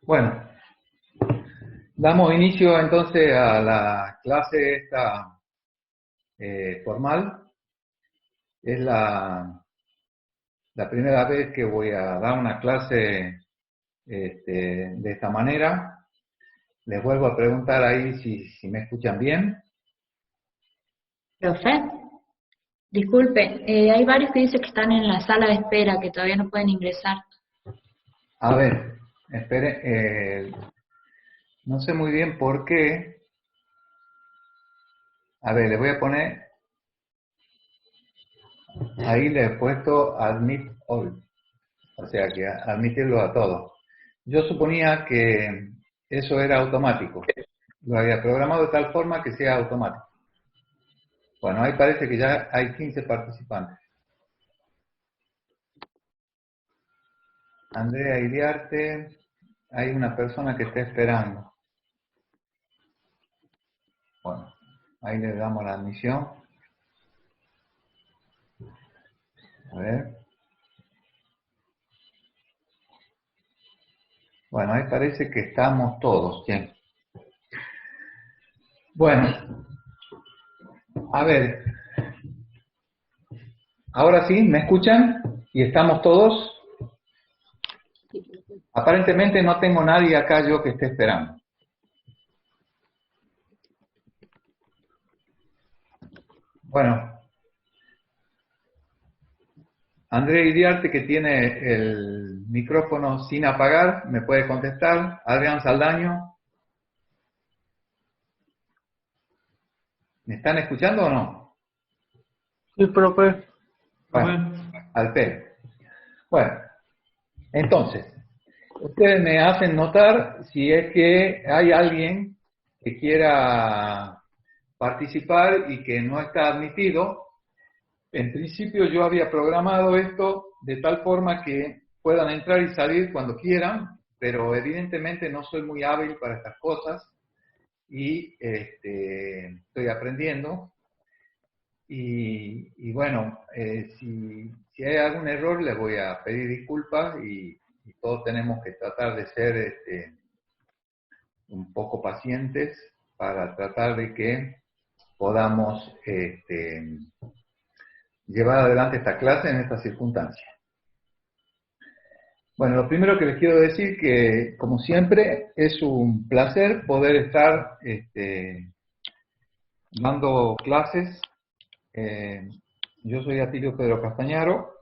Bueno, damos inicio entonces a la clase esta formal. Es la primera vez que voy a dar una clase de esta manera. Les vuelvo a preguntar ahí si me escuchan bien. Profe, disculpe, hay varios que dicen que están en la sala de espera, que todavía no pueden ingresar. A ver, espere, no sé muy bien por qué. A ver, le voy a poner, ahí le he puesto Admit All, o sea que admitirlo a todos. Yo suponía que eso era automático. Lo había programado de tal forma que sea automático. Bueno, ahí parece que ya hay 15 participantes. Andrea Iriarte, hay una persona que está esperando. Bueno, ahí le damos la admisión. A ver. Bueno, ahí parece que estamos todos. Bien. Bueno, a ver. Ahora sí, ¿me escuchan? ¿Y estamos todos? Aparentemente no tengo nadie acá yo que esté esperando. Bueno, André Iriarte, que tiene el micrófono sin apagar, me puede contestar. Adrián Saldaño, ¿me están escuchando o no? Sí, profe. Bueno, al pelo. Bueno, entonces, ustedes me hacen notar si es que hay alguien que quiera participar y que no está admitido. En principio yo había programado esto de tal forma que puedan entrar y salir cuando quieran, pero evidentemente no soy muy hábil para estas cosas y estoy aprendiendo. Y bueno, si hay algún error les voy a pedir disculpas y todos tenemos que tratar de ser un poco pacientes para tratar de que podamos llevar adelante esta clase en estas circunstancias. Bueno, lo primero que les quiero decir que, como siempre, es un placer poder estar dando clases. Yo soy Atilio Pedro Castañaro,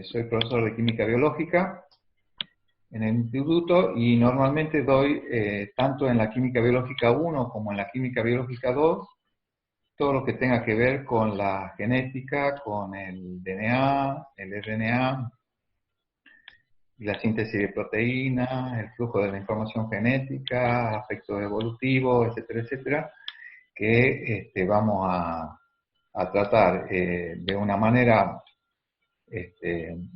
soy profesor de Química Biológica en el instituto y normalmente doy tanto en la Química Biológica 1 como en la Química Biológica 2 todo lo que tenga que ver con la genética, con el DNA, el RNA, y la síntesis de proteínas, el flujo de la información genética, aspectos evolutivos, etcétera, etcétera, que vamos a tratar de una manera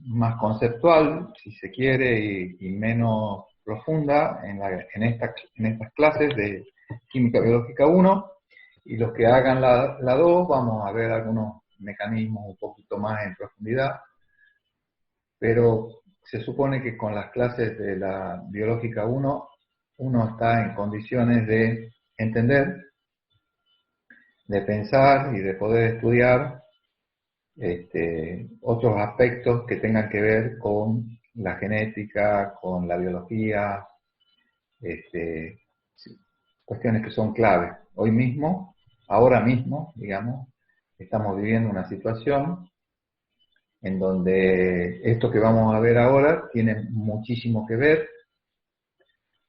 más conceptual, si se quiere, y menos profunda en estas clases de Química Biológica 1, y los que hagan la 2 vamos a ver algunos mecanismos un poquito más en profundidad, pero se supone que con las clases de la Biológica 1 uno está en condiciones de entender, de pensar y de poder estudiar otros aspectos que tengan que ver con la genética, con la biología, cuestiones que son claves. Hoy mismo, ahora mismo, digamos, estamos viviendo una situación en donde esto que vamos a ver ahora tiene muchísimo que ver.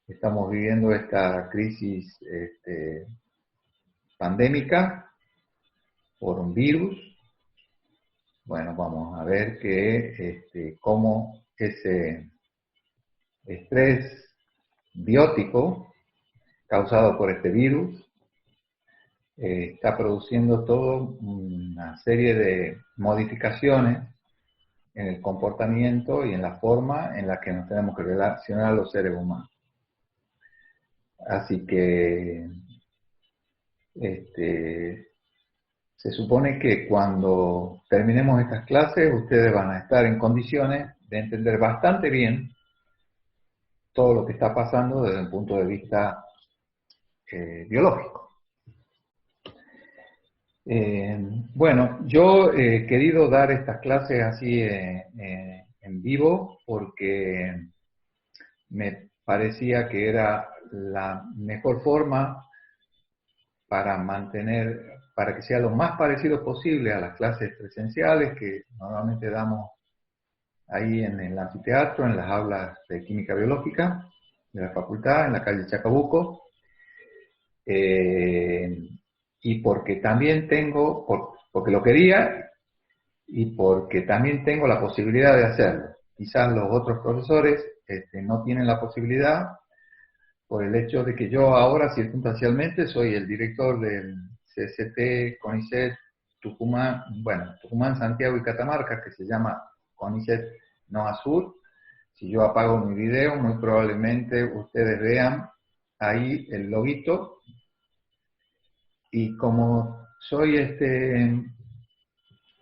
Estamos viviendo esta crisis pandémica por un virus. Bueno, vamos a ver cómo ese estrés biótico causado por este virus está produciendo toda una serie de modificaciones en el comportamiento y en la forma en la que nos tenemos que relacionar los seres humanos. Así que se supone que cuando terminemos estas clases ustedes van a estar en condiciones de entender bastante bien todo lo que está pasando desde un punto de vista biológico. Bueno, yo he querido dar estas clases así en vivo porque me parecía que era la mejor forma para para que sea lo más parecido posible a las clases presenciales que normalmente damos ahí en el anfiteatro, en las aulas de química biológica de la facultad, en la calle Chacabuco. Y porque también porque lo quería y porque también tengo la posibilidad de hacerlo. Quizás los otros profesores no tienen la posibilidad por el hecho de que yo ahora circunstancialmente soy el director del CST, CONICET, Tucumán, Santiago y Catamarca, que se llama CONICET NOA Sur. Si yo apago mi video, muy probablemente ustedes vean ahí el loguito. Y como soy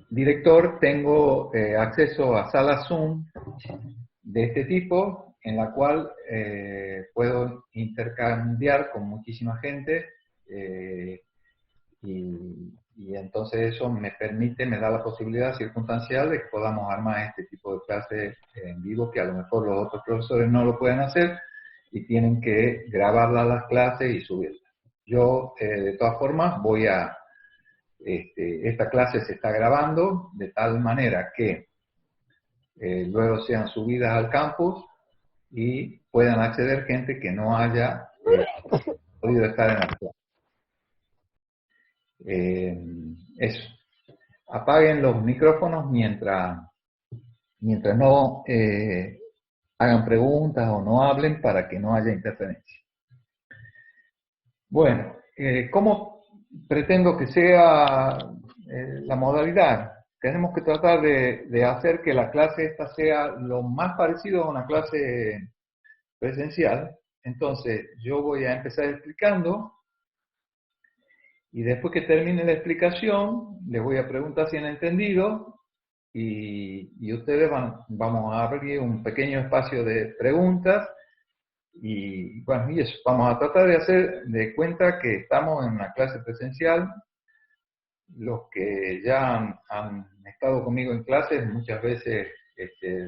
director, tengo acceso a salas Zoom de este tipo, en la cual puedo intercambiar con muchísima gente y entonces eso me da la posibilidad circunstancial de que podamos armar este tipo de clases en vivo, que a lo mejor los otros profesores no lo pueden hacer y tienen que grabarlas las clases y subirlas. Yo, de todas formas, esta clase se está grabando de tal manera que luego sean subidas al campus y puedan acceder gente que no haya podido estar en la clase. Eso. Apaguen los micrófonos mientras no hagan preguntas o no hablen para que no haya interferencia. Bueno, ¿cómo pretendo que sea la modalidad? Tenemos que tratar de hacer que la clase esta sea lo más parecido a una clase presencial. Entonces, yo voy a empezar explicando y después que termine la explicación, les voy a preguntar si han entendido y ustedes vamos a abrir un pequeño espacio de preguntas. Y bueno, y eso, vamos a tratar de hacer de cuenta que estamos en una clase presencial. Los que ya han estado conmigo en clases, muchas veces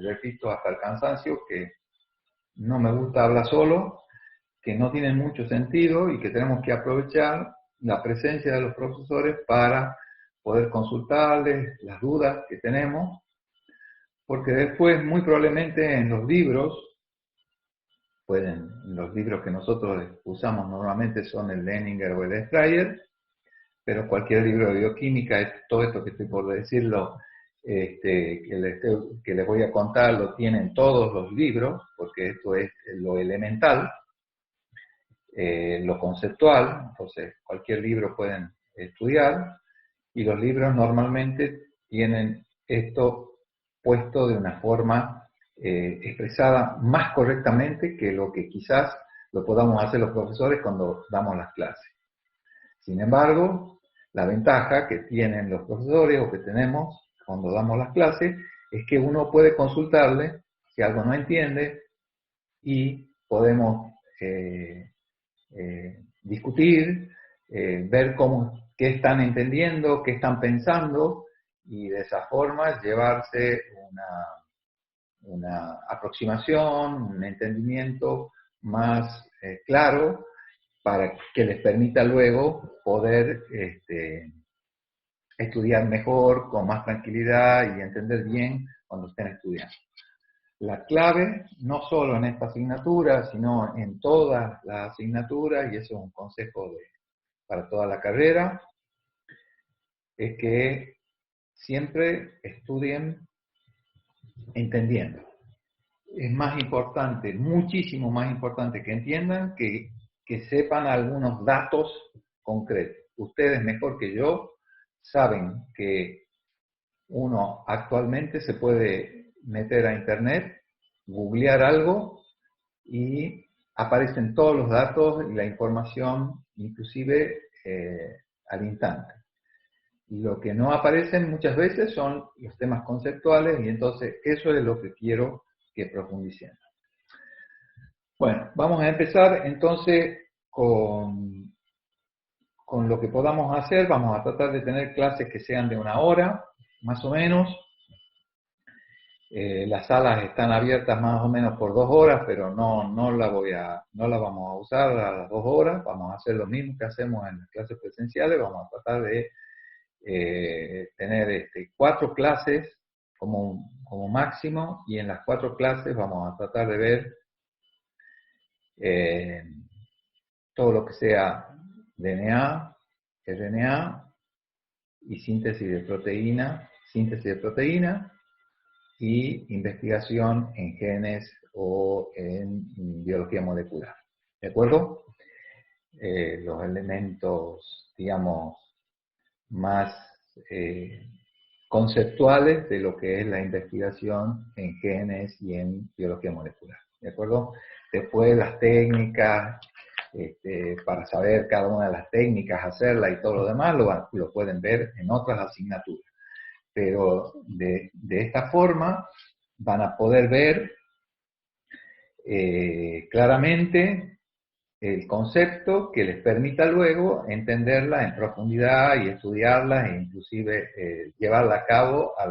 repito hasta el cansancio que no me gusta hablar solo, que no tienen mucho sentido y que tenemos que aprovechar la presencia de los profesores para poder consultarles las dudas que tenemos, porque después muy probablemente en los libros los libros que nosotros usamos normalmente son el Leninger o el Strayer, pero cualquier libro de bioquímica, todo esto que estoy por decirlo, que les voy a contar, lo tienen todos los libros, porque esto es lo elemental, lo conceptual, entonces cualquier libro pueden estudiar, y los libros normalmente tienen esto puesto de una forma expresada más correctamente que lo que quizás lo podamos hacer los profesores cuando damos las clases. Sin embargo, la ventaja que tienen los profesores o que tenemos cuando damos las clases es que uno puede consultarle si algo no entiende y podemos discutir, ver qué están entendiendo, qué están pensando y de esa forma llevarse una aproximación, un entendimiento más claro para que les permita luego poder estudiar mejor, con más tranquilidad y entender bien cuando estén estudiando. La clave, no solo en esta asignatura, sino en todas las asignaturas, y eso es un consejo para toda la carrera, es que siempre estudien entendiendo. Es más importante, muchísimo más importante que entiendan que sepan algunos datos concretos. Ustedes mejor que yo saben que uno actualmente se puede meter a internet, googlear algo y aparecen todos los datos y la información, inclusive al instante. Y lo que no aparecen muchas veces son los temas conceptuales y entonces eso es lo que quiero que profundicen. Bueno, vamos a empezar entonces con lo que podamos hacer. Vamos a tratar de tener clases que sean de 1 hora, más o menos. Las salas están abiertas más o menos por 2 horas, pero no la vamos a usar a las 2 horas. Vamos a hacer lo mismo que hacemos en las clases presenciales. Vamos a tratar de tener 4 clases como máximo, y en las 4 clases vamos a tratar de ver todo lo que sea DNA, RNA y síntesis de proteína y investigación en genes o en biología molecular. ¿De acuerdo? Los elementos, digamos, más conceptuales de lo que es la investigación en genes y en biología molecular. ¿De acuerdo? Después las técnicas, para saber cada una de las técnicas, hacerla y todo lo demás, lo pueden ver en otras asignaturas. Pero de esta forma van a poder ver claramente el concepto que les permita luego entenderla en profundidad y estudiarla e inclusive llevarla a cabo a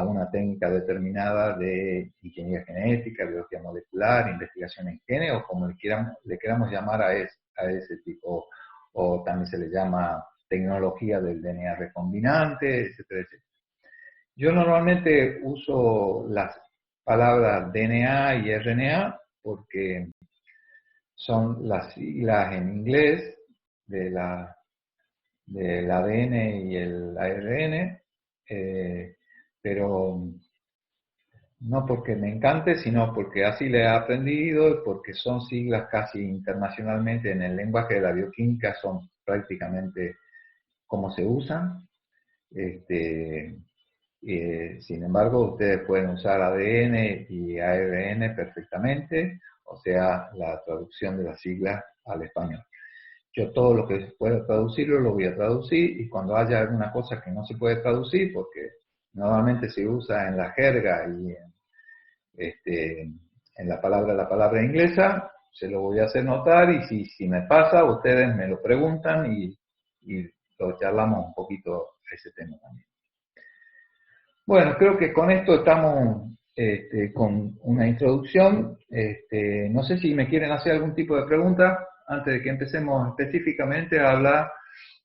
una técnica determinada de ingeniería genética, biología molecular, investigación en genes, o como le queramos llamar a ese tipo, o también se le llama tecnología del DNA recombinante, etcétera, etcétera. Yo normalmente uso las palabras DNA y RNA porque son las siglas en inglés del ADN y el ARN, pero no porque me encante, sino porque así le he aprendido y porque son siglas casi internacionalmente en el lenguaje de la bioquímica, son prácticamente como se usan. Sin embargo, ustedes pueden usar ADN y ARN perfectamente, o sea, la traducción de las siglas al español. Yo todo lo que pueda traducirlo lo voy a traducir, y cuando haya alguna cosa que no se puede traducir, porque normalmente se usa en la jerga y en la palabra inglesa, se lo voy a hacer notar, y si me pasa, ustedes me lo preguntan y lo charlamos un poquito ese tema también. Bueno, creo que con esto estamos con una introducción. No sé si me quieren hacer algún tipo de pregunta antes de que empecemos específicamente a hablar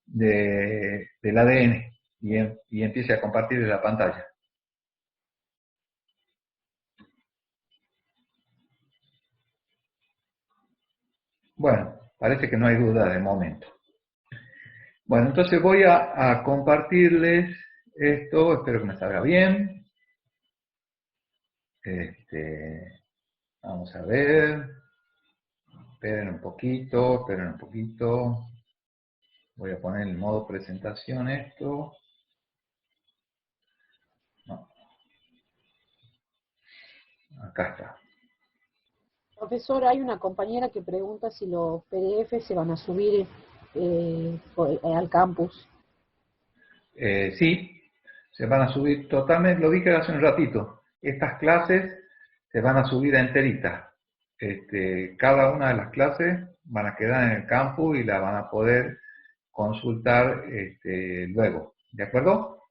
del ADN y empiece a compartir la pantalla. Bueno, parece que no hay duda de momento. Bueno, entonces voy a compartirles esto, espero que me salga bien. Vamos a ver. Esperen un poquito. Voy a poner en modo presentación esto. No. Acá está. Profesor, hay una compañera que pregunta si los PDF se van a subir al campus. Sí, se van a subir totalmente, lo dije hace un ratito. Estas clases se van a subir enteritas. Cada una de las clases van a quedar en el campus y la van a poder consultar luego. ¿De acuerdo?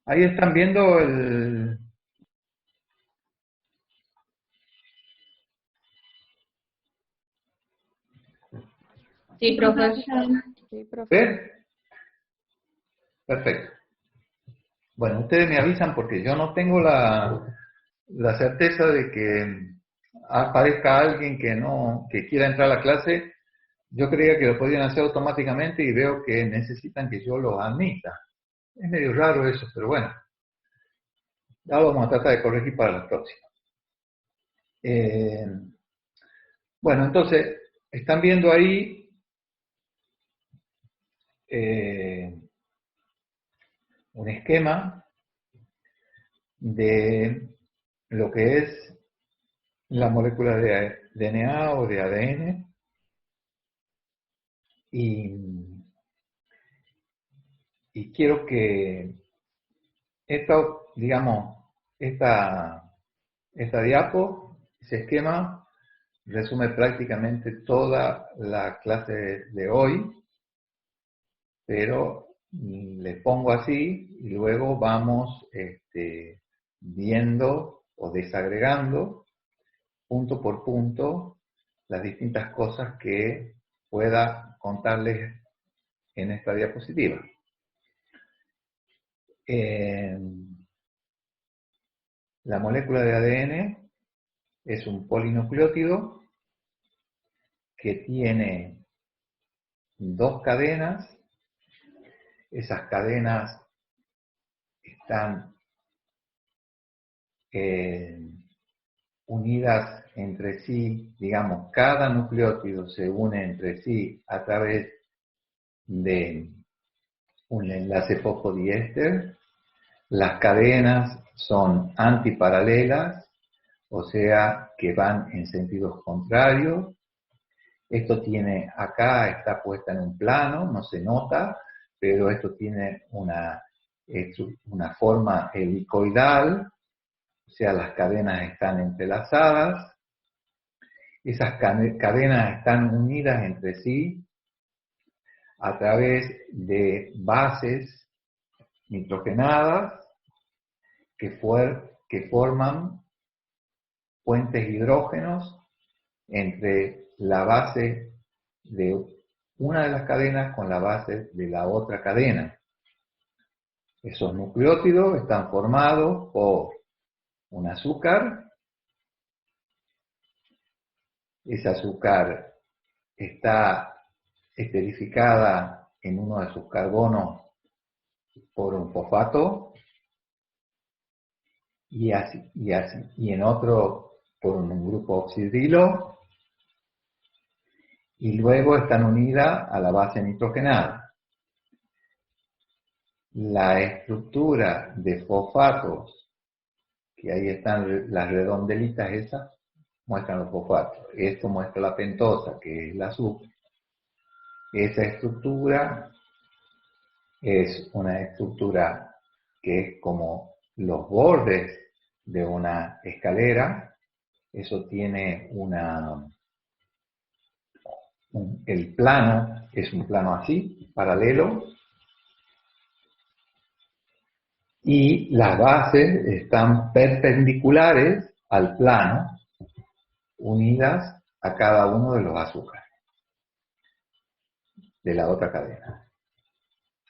Ahí están viendo el... Sí, profesor. Sí, profe. ¿Ven? Perfecto. Bueno, ustedes me avisan porque yo no tengo la certeza de que aparezca alguien que quiera entrar a la clase. Yo creía que lo podían hacer automáticamente y veo que necesitan que yo lo admita. Es medio raro eso, pero bueno. Ya lo vamos a tratar de corregir para la próxima. Bueno, entonces, están viendo ahí un esquema de lo que es la molécula de DNA o de ADN, y quiero que esta Esta diapo, ese esquema, resume prácticamente toda la clase de hoy, pero les pongo así y luego vamos viendo o desagregando punto por punto las distintas cosas que pueda contarles en esta diapositiva. La molécula de ADN es un polinucleótido que tiene dos cadenas. Esas cadenas están unidas entre sí, digamos, cada nucleótido se une entre sí a través de un enlace fosfodiéster. Las cadenas son antiparalelas, o sea, que van en sentidos contrarios. Esto tiene, acá está puesta en un plano, no se nota, pero esto tiene una forma helicoidal, o sea, las cadenas están entrelazadas. Esas cadenas están unidas entre sí a través de bases nitrogenadas que forman puentes hidrógenos entre la base de una de las cadenas con la base de la otra cadena. Esos nucleótidos están formados por un azúcar. Ese azúcar está esterificada en uno de sus carbonos por un fosfato y en otro por un grupo oxidrilo, y luego están unidas a la base nitrogenada. La estructura de fosfatos, que ahí están las redondelitas esas, muestran los fosfatos. Esto muestra la pentosa, que es el azúcar. Esa estructura es una estructura que es como los bordes de una escalera. Eso tiene el plano es un plano así, paralelo, y las bases están perpendiculares al plano, unidas a cada uno de los azúcares de la otra cadena.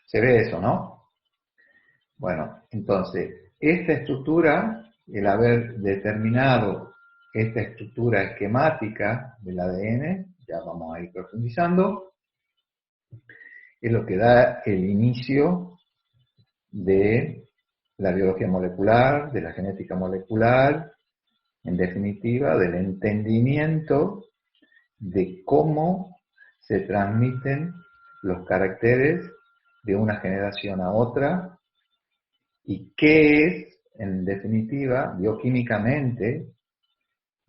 ¿Se ve eso, no? Bueno, entonces, esta estructura, el haber determinado esta estructura esquemática del ADN, ya vamos a ir profundizando, es lo que da el inicio de la biología molecular, de la genética molecular, en definitiva, del entendimiento de cómo se transmiten los caracteres de una generación a otra y qué es, en definitiva, bioquímicamente,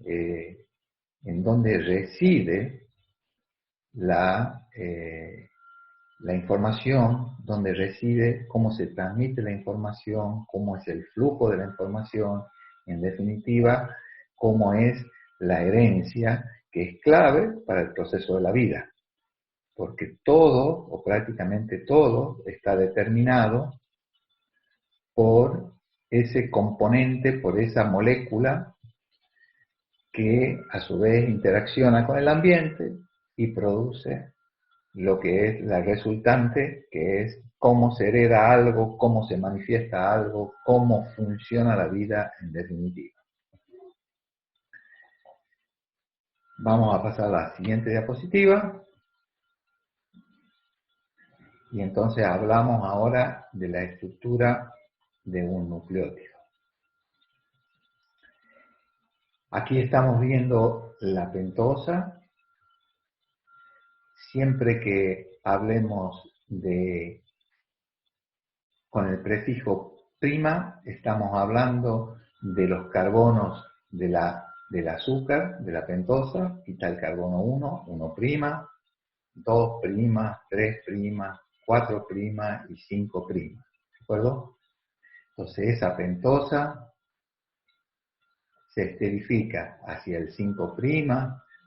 en dónde reside la información, dónde reside, cómo se transmite la información, cómo es el flujo de la información, en definitiva, cómo es la herencia, que es clave para el proceso de la vida. Porque todo, o prácticamente todo, está determinado por ese componente, por esa molécula que a su vez interacciona con el ambiente y produce lo que es la resultante, que es cómo se hereda algo, cómo se manifiesta algo, cómo funciona la vida en definitiva. Vamos a pasar a la siguiente diapositiva. Y entonces hablamos ahora de la estructura de un nucleótido. Aquí estamos viendo la pentosa. Siempre que hablemos con el prefijo prima, estamos hablando de los carbonos del azúcar, de la pentosa. Aquí está el carbono 1, 1', 2', 3', 4' y 5'. ¿De acuerdo? Entonces esa pentosa se esterifica hacia el 5'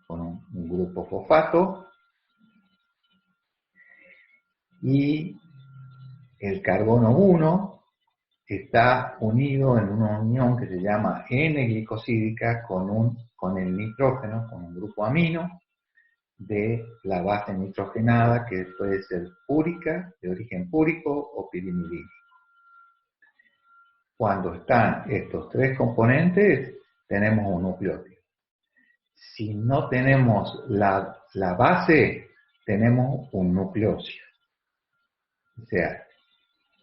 con un grupo fosfato, y el carbono 1 está unido en una unión que se llama N-glicosídica con el nitrógeno, con un grupo amino de la base nitrogenada, que puede ser púrica, de origen púrico o pirimidínico. Cuando están estos tres componentes, tenemos un nucleótido. Si no tenemos la base, tenemos un nucleósido. O sea,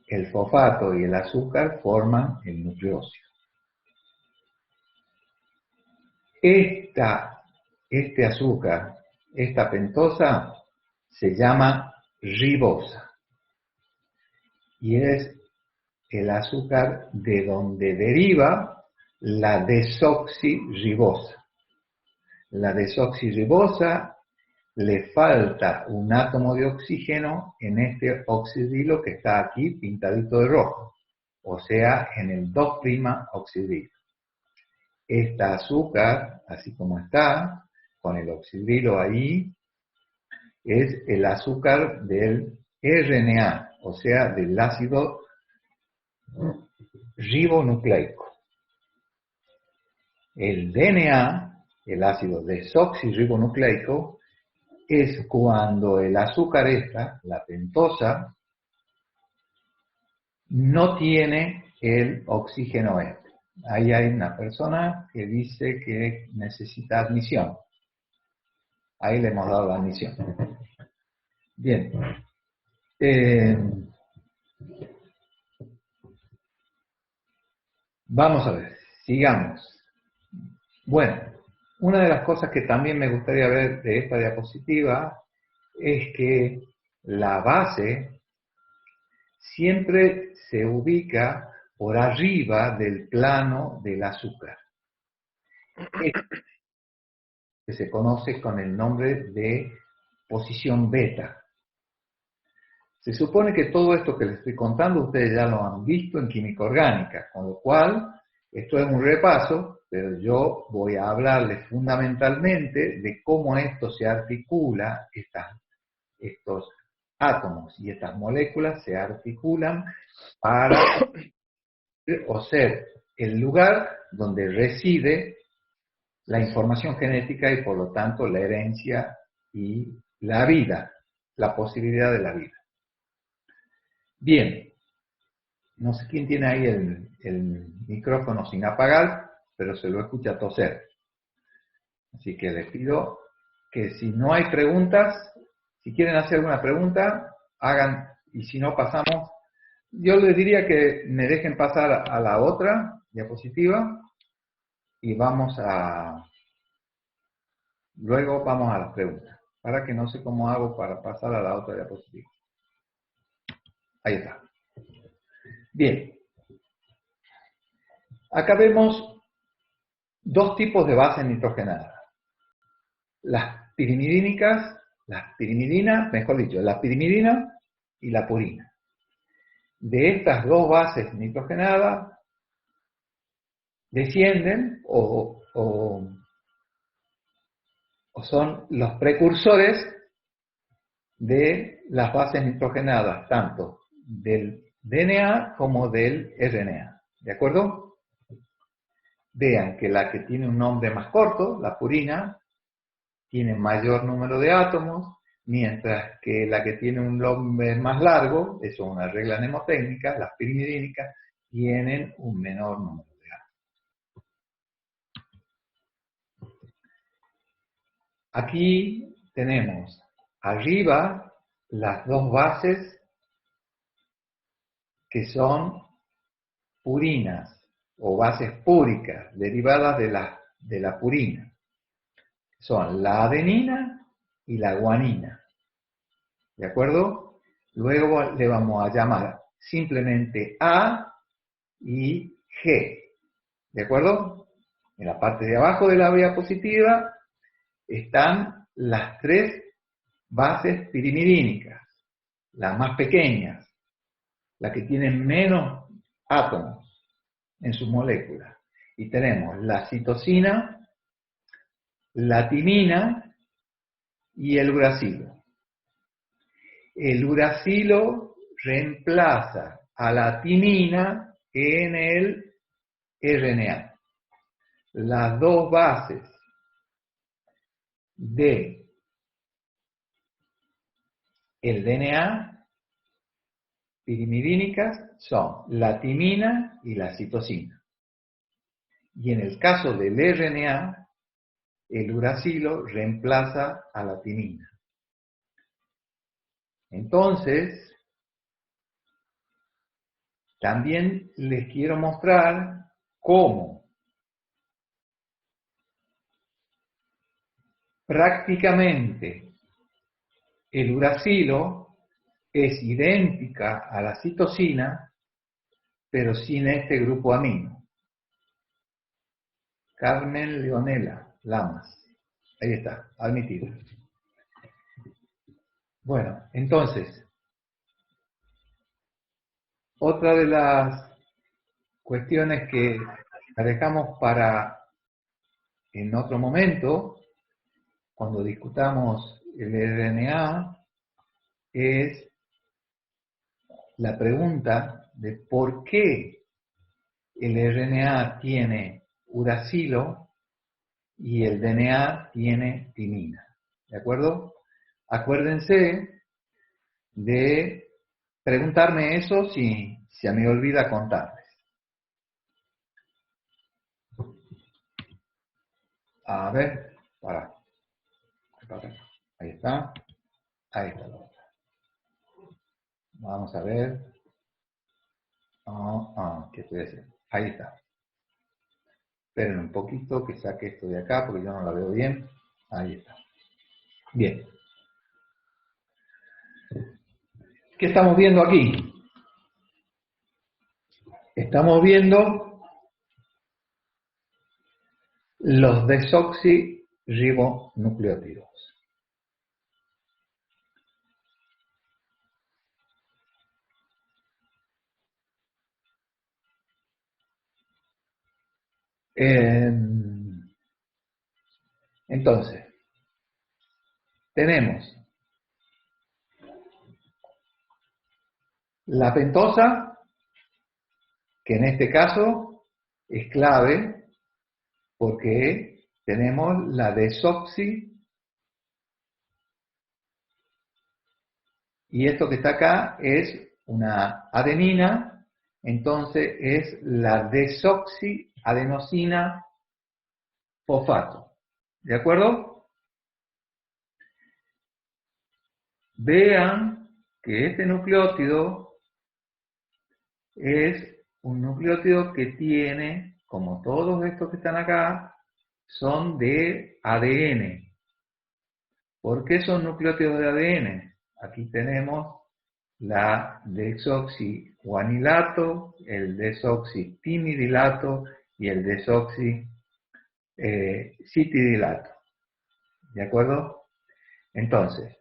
el fosfato y el azúcar forman el nucleósido. Este azúcar, esta pentosa, se llama ribosa. Y es el azúcar de donde deriva la desoxirribosa. La desoxirribosa le falta un átomo de oxígeno en este oxidrilo que está aquí pintadito de rojo, o sea, en el 2' oxidrilo. Esta azúcar, así como está, con el oxidrilo ahí, es el azúcar del RNA, o sea, del ácido ribonucleico. El DNA, el ácido desoxirribonucleico, es cuando el azúcar la pentosa, no tiene el oxígeno este. Ahí hay una persona que dice que necesita admisión. Ahí le hemos dado la admisión. Bien. Vamos a ver, sigamos. Bueno, una de las cosas que también me gustaría ver de esta diapositiva es que la base siempre se ubica por arriba del plano del azúcar, que se conoce con el nombre de posición beta. Se supone que todo esto que les estoy contando ustedes ya lo han visto en química orgánica, con lo cual esto es un repaso, pero yo voy a hablarles fundamentalmente de cómo esto se articula, estos átomos y estas moléculas se articulan para ser el lugar donde reside la información genética y por lo tanto la herencia y la vida, la posibilidad de la vida. Bien, no sé quién tiene ahí el micrófono sin apagar, pero se lo escucha toser. Así que les pido que si no hay preguntas, si quieren hacer alguna pregunta, hagan, y si no pasamos, yo les diría que me dejen pasar a la otra diapositiva y luego vamos a las preguntas, para que no sé cómo hago para pasar a la otra diapositiva. Ahí está. Bien. Acá vemos dos tipos de bases nitrogenadas. Las pirimidínicas, la pirimidina y la purina. De estas dos bases nitrogenadas descienden o son los precursores de las bases nitrogenadas, tanto del DNA como del RNA. ¿De acuerdo? Vean que la que tiene un nombre más corto, la purina, tiene mayor número de átomos, mientras que la que tiene un nombre más largo, eso es una regla mnemotécnica, las pirimidínicas, tienen un menor número de átomos. Aquí tenemos arriba las dos bases que son purinas o bases púricas derivadas de la purina. Son la adenina y la guanina. ¿De acuerdo? Luego le vamos a llamar simplemente A y G. ¿De acuerdo? En la parte de abajo de la diapositiva están las tres bases pirimidínicas, las más pequeñas, las que tienen menos átomos en sus moléculas. Y tenemos la citosina, la timina y el uracilo. El uracilo reemplaza a la timina en el RNA. Las dos bases de el DNA pirimidínicas son la timina y la citosina. Y en el caso del RNA, el uracilo reemplaza a la timina. Entonces, también les quiero mostrar cómo prácticamente el uracilo es idéntica a la citosina, pero sin este grupo amino. Carmen Leonela Lamas. Ahí está, admitido. Bueno, entonces, otra de las cuestiones que la dejamos para en otro momento, cuando discutamos el RNA, es la pregunta de por qué el RNA tiene uracilo y el DNA tiene timina. ¿De acuerdo? Acuérdense de preguntarme eso si se me olvida contarles. A ver, para. Ahí está. Ahí está la otra. Vamos a ver. ¿Qué estoy haciendo? Ahí está. Esperen un poquito que saque esto de acá porque yo no la veo bien. Ahí está. Bien. ¿Qué estamos viendo aquí? Estamos viendo los desoxirribonucleótidos. Entonces, tenemos la pentosa, que en este caso es clave porque tenemos la desoxi, y esto que está acá es una adenina, entonces es la desoxiadenosina fosfato. ¿De acuerdo? Vean que este nucleótido es un nucleótido que tiene, como todos estos que están acá, son de ADN. ¿Por qué son nucleótidos de ADN? Aquí tenemos la desoxiguanilato, el desoxitimidilato y el desoxicitidilato. ¿De acuerdo? Entonces,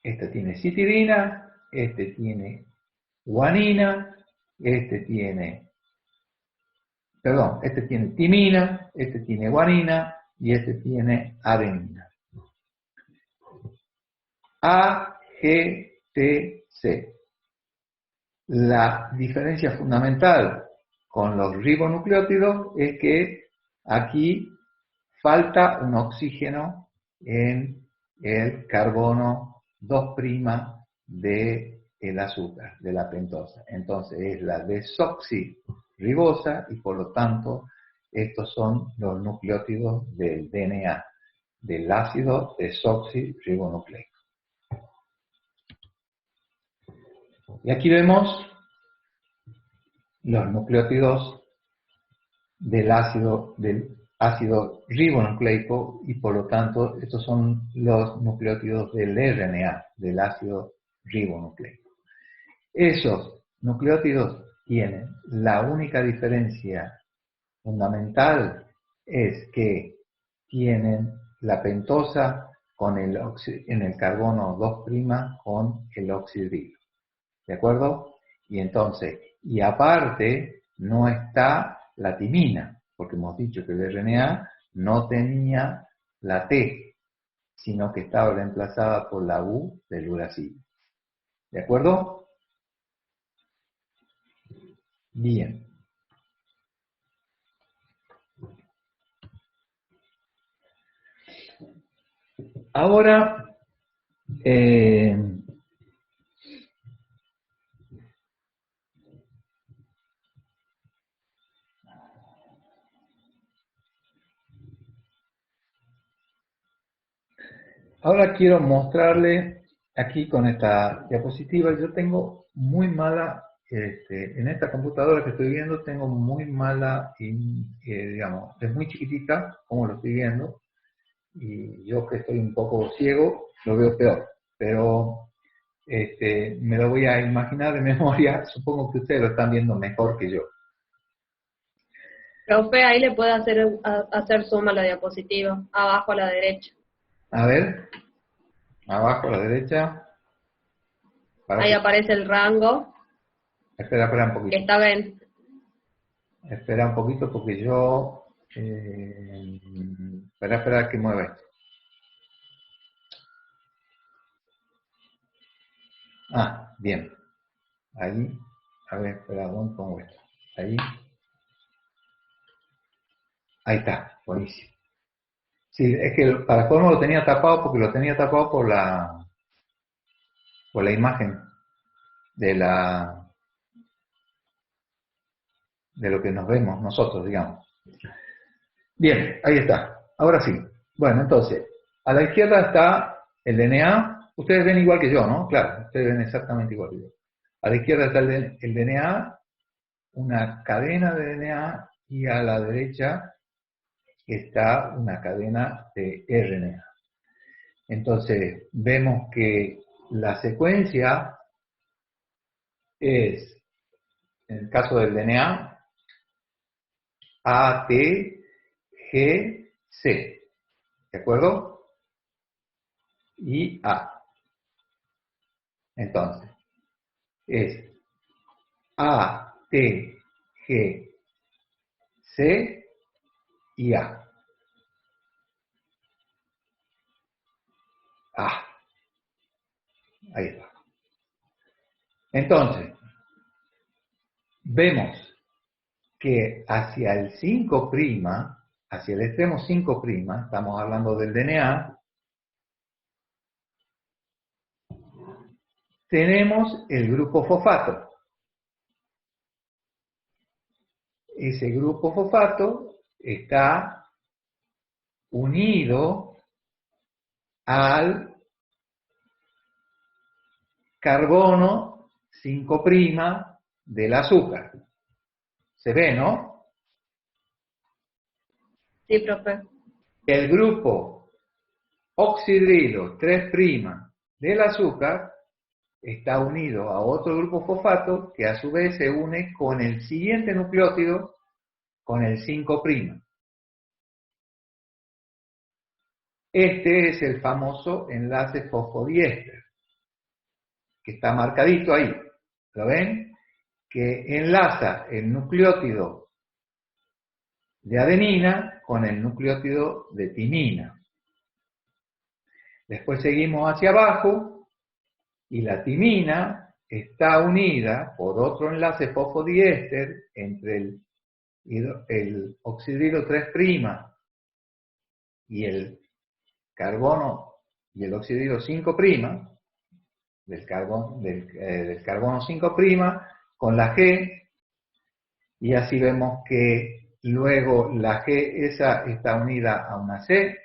este tiene citidina, este tiene guanina, este tiene timina, este tiene guanina y este tiene adenina. A, G, T, C. La diferencia fundamental con los ribonucleótidos es que aquí falta un oxígeno en el carbono 2' del azúcar, de la pentosa. Entonces es la desoxirribosa y por lo tanto estos son los nucleótidos del DNA, del ácido desoxirribonucleico. Y aquí vemos los nucleótidos del ácido ribonucleico y por lo tanto estos son los nucleótidos del RNA, del ácido ribonucleico. Esos nucleótidos tienen la única diferencia fundamental es que tienen la pentosa en el carbono 2' con el oxidrilo. ¿De acuerdo? Y entonces, Y aparte no está la timina, porque hemos dicho que el RNA no tenía la T, sino que estaba reemplazada por la U del uracilo. ¿De acuerdo? Bien. Ahora, quiero mostrarle aquí con esta diapositiva. Yo tengo muy mala, en esta computadora que estoy viendo, tengo muy mala, digamos, es muy chiquitita, como lo estoy viendo, y yo que estoy un poco ciego, lo veo peor. Pero me lo voy a imaginar de memoria, supongo que ustedes lo están viendo mejor que yo. Profe, ahí le puede hacer zoom a la diapositiva, abajo a la derecha. A ver, abajo a la derecha. Ahí aparece el rango. Espera un poquito. Que está bien. Espera un poquito porque yo... espera que mueva esto. Ah, bien. Ahí. A ver, espera, ¿dónde pongo esto? Ahí. Ahí está, buenísimo. Sí, es que para colmo lo tenía tapado porque lo tenía tapado por la imagen de lo que nos vemos nosotros, digamos. Bien, ahí está. Ahora sí. Bueno, entonces, a la izquierda está el DNA. Ustedes ven igual que yo, ¿no? Claro, ustedes ven exactamente igual que yo. A la izquierda está el DNA, una cadena de DNA, y a la derecha está una cadena de RNA. Entonces, vemos que la secuencia es, en el caso del DNA, A, T, G, C. ¿De acuerdo? Y A. Entonces, es A, T, G, C y A. A. Ahí está. Entonces, vemos que hacia el 5', hacia el extremo 5', estamos hablando del DNA, tenemos el grupo fosfato. Ese grupo fosfato está unido al carbono 5' del azúcar. ¿Se ve, no? Sí, profe. El grupo oxidrilo 3' del azúcar está unido a otro grupo fosfato que a su vez se une con el siguiente nucleótido, con el 5'. Este es el famoso enlace fosfodiéster, que está marcadito ahí. ¿Lo ven? Que enlaza el nucleótido de adenina con el nucleótido de timina. Después seguimos hacia abajo y la timina está unida por otro enlace fosfodiéster entre el oxidrilo 3' y el carbono y el oxidrilo 5' del carbono 5' con la G, y así vemos que luego la G esa está unida a una C,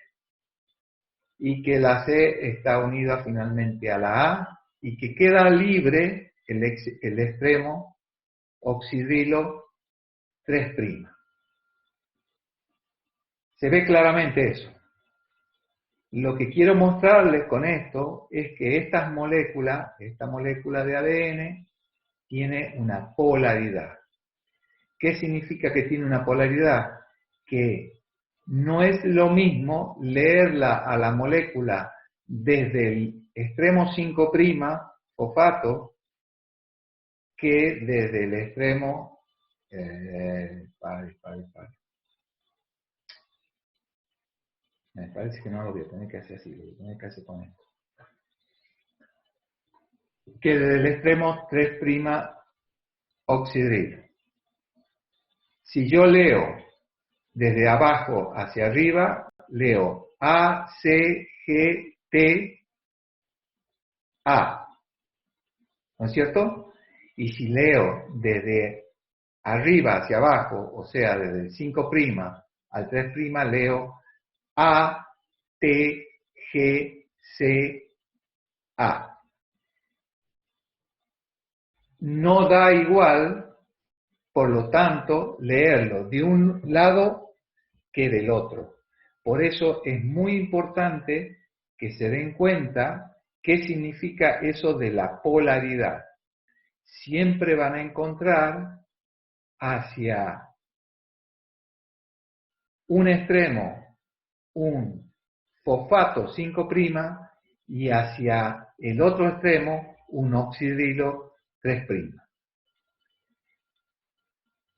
y que la C está unida finalmente a la A, y que queda libre el extremo oxidrilo 3'. Se ve claramente eso. Lo que quiero mostrarles con esto es que esta molécula de ADN, tiene una polaridad. ¿Qué significa que tiene una polaridad? Que no es lo mismo leerla a la molécula desde el extremo 5' fosfato que desde el extremo, me parece que no lo voy a tener que hacer así, lo voy a tener que hacer con esto. Que desde el extremo 3' oxidrilo. Si yo leo desde abajo hacia arriba, leo A, C, G, T, A. ¿No es cierto? Y si leo desde arriba hacia abajo, o sea, desde el 5' al 3', leo A, T, G, C, A. No da igual, por lo tanto, leerlo de un lado que del otro. Por eso es muy importante que se den cuenta qué significa eso de la polaridad. Siempre van a encontrar hacia un extremo un fosfato 5' y hacia el otro extremo un oxidrilo 3'.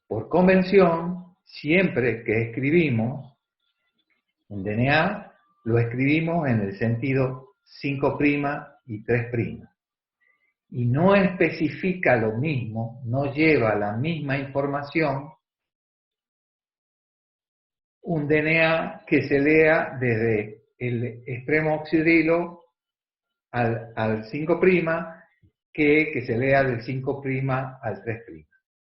Por convención, siempre que escribimos un DNA, lo escribimos en el sentido 5' y 3'. Y no especifica lo mismo, no lleva la misma información un DNA que se lea desde el extremo oxidrilo al 5' que se lea del 5' al 3'.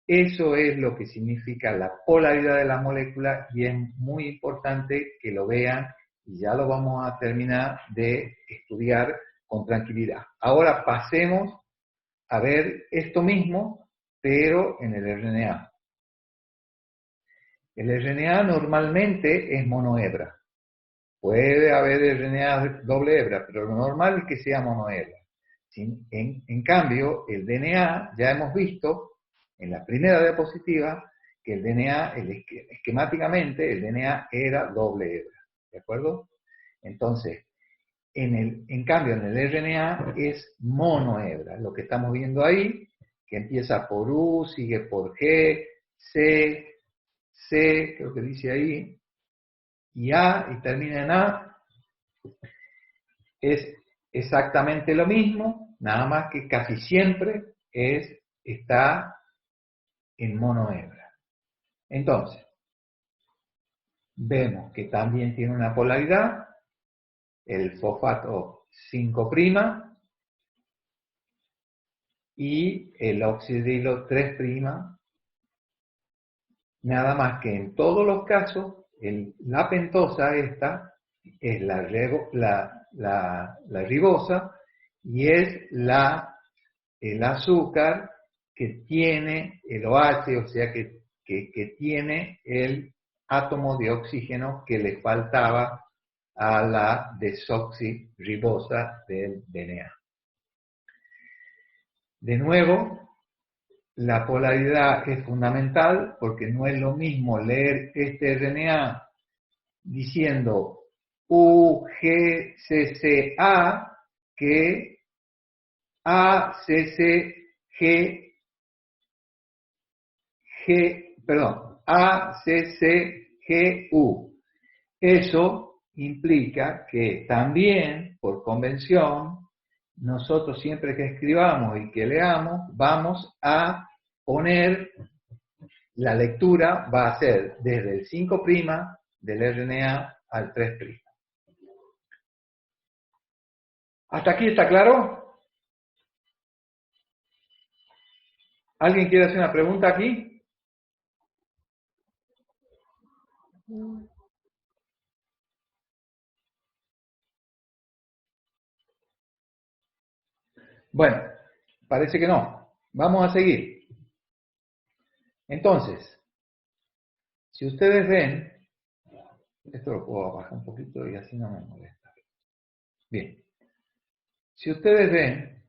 Eso es lo que significa la polaridad de la molécula y es muy importante que lo vean y ya lo vamos a terminar de estudiar con tranquilidad. Ahora pasemos a ver esto mismo, pero en el RNA. El RNA normalmente es monohebra. Puede haber RNA doble hebra, pero lo normal es que sea monohebra. En cambio, el DNA, ya hemos visto en la primera diapositiva que el DNA, esquemáticamente, el DNA era doble hebra. ¿De acuerdo? Entonces, en cambio, en el RNA es monohebra. Lo que estamos viendo ahí, que empieza por U, sigue por G, C, creo que dice ahí, y A, y termina en A, es exactamente lo mismo, nada más que casi siempre está en monohebra. Entonces, vemos que también tiene una polaridad, el fosfato 5' y el oxidrilo 3', nada más que en todos los casos, la pentosa esta es la ribosa y es el azúcar que tiene el OH, o sea que tiene el átomo de oxígeno que le faltaba a la desoxirribosa del DNA. De nuevo, la polaridad es fundamental porque no es lo mismo leer este RNA diciendo UGCCA que ACCGU. Eso implica que también, por convención, nosotros siempre que escribamos y que leamos, vamos a poner, la lectura va a ser desde el 5' del RNA al 3'. ¿Hasta aquí está claro? ¿Alguien quiere hacer una pregunta aquí? Bueno, parece que no. Vamos a seguir. Entonces, si ustedes ven, esto lo puedo bajar un poquito y así no me molesta. Bien. Si ustedes ven,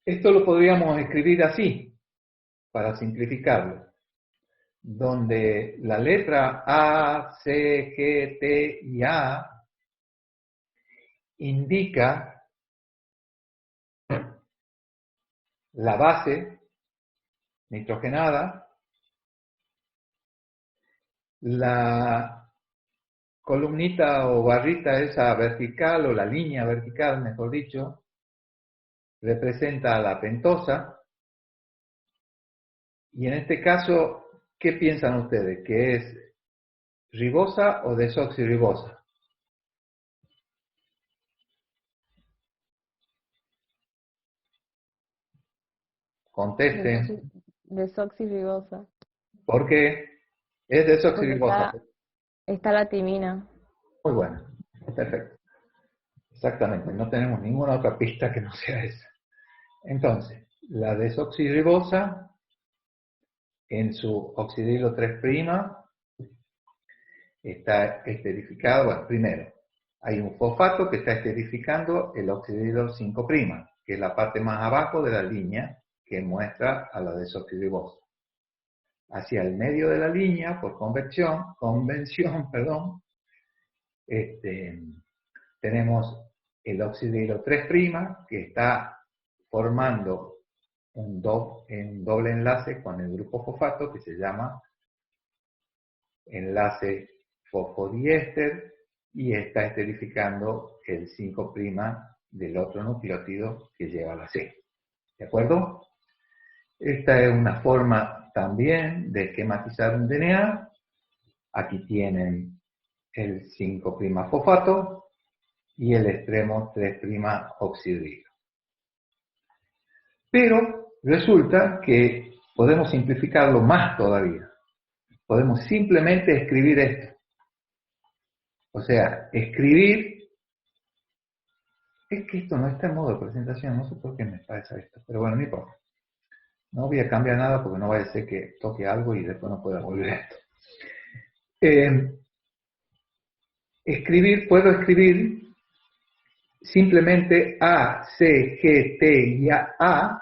esto lo podríamos escribir así, para simplificarlo, donde la letra A, C, G, T y A indica la base nitrogenada, la columnita o barrita esa vertical, o la línea vertical, mejor dicho, representa a la pentosa. Y en este caso, ¿qué piensan ustedes? ¿Que es ribosa o desoxirribosa? Contesten. Desoxirribosa. ¿Por qué? Es Porque desoxirribosa. está la timina. Muy bueno. Perfecto. Exactamente. No tenemos ninguna otra pista que no sea esa. Entonces, la desoxirribosa en su oxidilo 3' está esterificado. Bueno, primero, hay un fosfato que está esterificando el oxidilo 5', que es la parte más abajo de la línea que muestra a la desoxirribosa. Hacia el medio de la línea, por convención, tenemos el oxidilo 3' que está formando un doble enlace con el grupo fosfato que se llama enlace fosfodiéster, y está esterificando el 5' del otro nucleótido que lleva la C. ¿De acuerdo? Esta es una forma también de esquematizar un DNA. Aquí tienen el 5' fosfato y el extremo 3' oxidilo. Pero resulta que podemos simplificarlo más todavía. Podemos simplemente escribir esto. O sea, escribir... Es que esto no está en modo de presentación, no sé por qué me pasa esto, pero bueno, no importa. No voy a cambiar nada porque no vaya a ser que toque algo y después no pueda volver a esto. Puedo escribir simplemente A, C, G, T y A,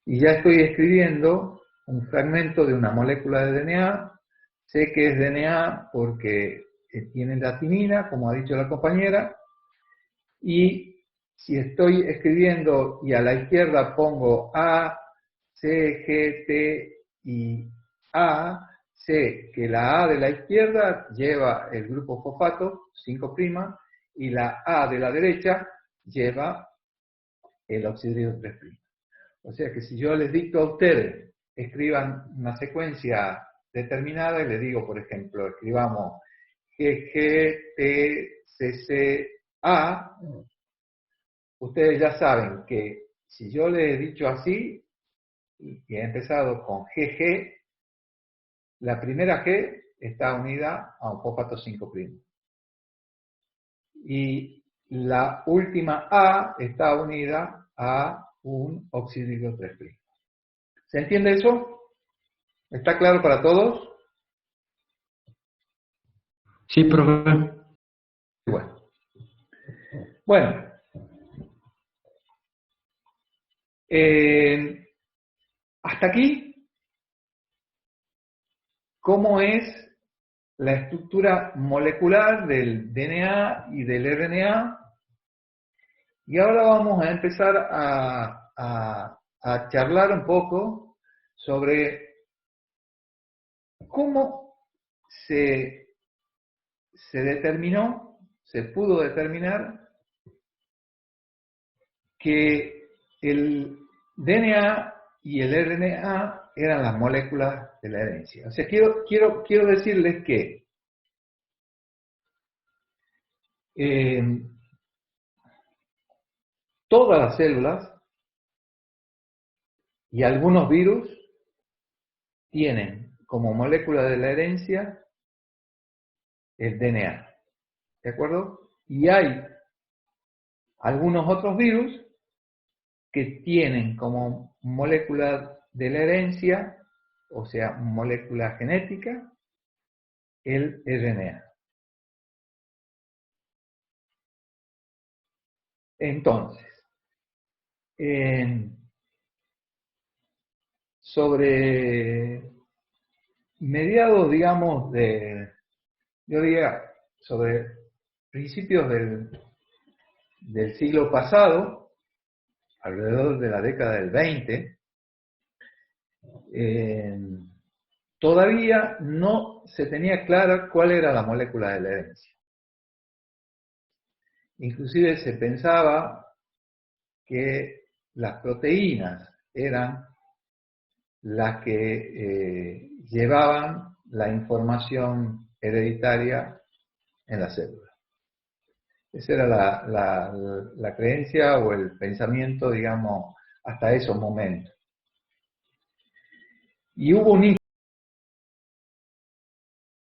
y ya estoy escribiendo un fragmento de una molécula de DNA. Sé que es DNA porque tiene la timina, como ha dicho la compañera, y si estoy escribiendo y a la izquierda pongo A, C, G, T y A, sé que la A de la izquierda lleva el grupo fosfato, 5', y la A de la derecha lleva el oxidilo 3'. O sea que si yo les dicto a ustedes, escriban una secuencia determinada y les digo, por ejemplo, escribamos G, T, C, A, ustedes ya saben que si yo les he dicho así, y he empezado con GG, la primera G está unida a un fosfato 5'. Y la última A está unida a un oxidilo 3'. ¿Se entiende eso? ¿Está claro para todos? Sí, profe. Bueno. Hasta aquí, ¿cómo es la estructura molecular del DNA y del RNA? Y ahora vamos a empezar a charlar un poco sobre cómo se pudo determinar que el DNA y el RNA eran las moléculas de la herencia. O sea, quiero decirles que todas las células y algunos virus tienen como molécula de la herencia el DNA. ¿De acuerdo? Y hay algunos otros virus que tienen como molécula de la herencia, o sea, molécula genética, el RNA. Entonces, sobre mediados, digamos, yo diría, sobre principios del del siglo pasado, alrededor de la década del 20, todavía no se tenía clara cuál era la molécula de la herencia. Inclusive se pensaba que las proteínas eran las que llevaban la información hereditaria en la célula. Esa era la creencia o el pensamiento, digamos, hasta esos momentos. Y hubo un